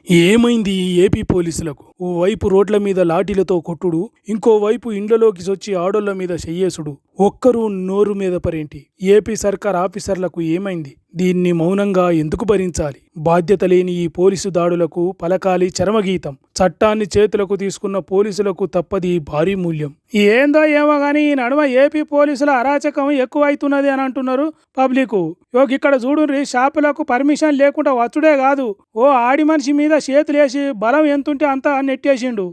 ఏమైంది ఈ ఏపీ పోలీసులకు? ఓవైపు రోడ్ల మీద లాఠీలతో కొట్టుడు, ఇంకోవైపు ఇండ్లలోకి వచ్చి ఆడోళ్ల మీద చెయ్యేసుడు. ఒక్కరూ నోరు మీద పరేంటి? ఏపీ సర్కార్ ఆఫీసర్లకు ఏమైంది? దీన్ని మౌనంగా ఎందుకు భరించాలి? బాధ్యత లేని ఈ పోలీసు దాడులకు పలకాలి చరమగీతం. చట్టాన్ని చేతులకు తీసుకున్న పోలీసులకు తప్పది భారీ మూల్యం. ఏందో ఏమో గానీ ఈ నడుమ ఏపీ పోలీసుల అరాచకం ఎక్కువైతున్నది అని అంటున్నారు పబ్లిక్. ఇక్కడ చూడుర్రి, షాపులకు పర్మిషన్ లేకుండా వచ్చుడే కాదు, ఓ ఆడి మనిషి మీద చేతులేసి బలం ఎంతుంటే అంత నెట్టేసిండు.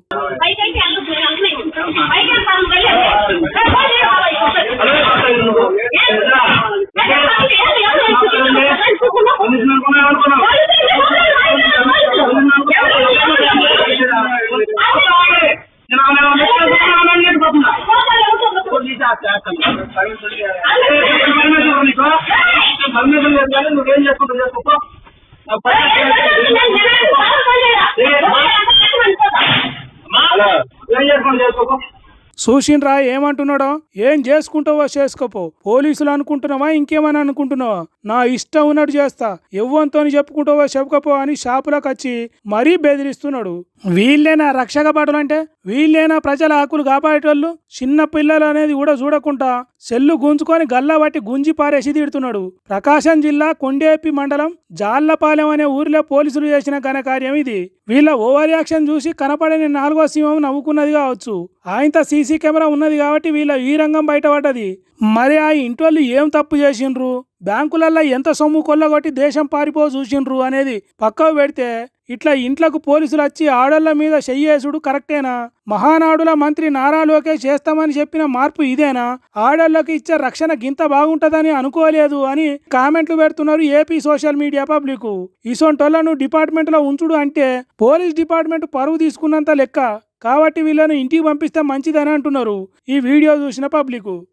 చూసిండ్రా ఏమంటున్నాడో? ఏం చేసుకుంటావో చేసుకోపో, పోలీసులు అనుకుంటున్నావా ఇంకేమని అనుకుంటున్నావా? నా ఇష్టం ఉన్నట్టు చేస్తా, ఎవ్వంతో చెప్పుకుంటావో చెప్పుకపో అని షాపులకు వచ్చి మరీ బెదిరిస్తున్నాడు. వీళ్ళేనా రక్షక భటులు అంటే? వీళ్ళేనా ప్రజల హక్కులు కాపాడేటోళ్ళు? చిన్న పిల్లలు అనేది కూడా చూడకుండా సెల్లు గుంజుకొని గల్లా బట్టి గుంజి పారేసి తిడుతున్నాడు. ప్రకాశం జిల్లా కొండేపి మండలం జాళ్లపాలెం అనే ఊరిలో పోలీసులు చేసిన ఘనకార్యం ఇది. వీళ్ళ ఓవర్ యాక్షన్ చూసి కనపడని నాలుగో సింహం నవ్వుకున్నది కావచ్చు. ఆయనతో సీసీ కెమెరా ఉన్నది కాబట్టి వీళ్ళ ఈ రంగం బయటపడ్డది. మరి ఆ ఇంటోళ్ళు ఏం తప్పు చేసిండ్రు, బ్యాంకులల్లో ఎంత సొమ్ము కొల్లగొట్టి దేశం పారిపో చూసిండ్రు అనేది పక్కకు పెడితే, ఇట్లా ఇంట్లకు పోలీసులు వచ్చి ఆడోళ్ల మీద చెయ్యేసుడు కరెక్టేనా? మహానాడుల మంత్రి నారా లోకేష్ చేస్తామని చెప్పిన మార్పు ఇదేనా? ఆడోళ్లకు ఇచ్చే రక్షణ గింత బాగుంటదని అనుకోలేదు అని కామెంట్లు పెడుతున్నారు ఏపీ సోషల్ మీడియా పబ్లిక్. ఇసొంటోళ్లను డిపార్ట్మెంట్ లో ఉంచుడు అంటే పోలీస్ డిపార్ట్మెంట్ పరువు తీసుకున్నంత లెక్క. కాబట్టి వీళ్ళను ఇంటికి పంపిస్తే మంచిదని అంటున్నారు ఈ వీడియో చూసిన పబ్లిక్.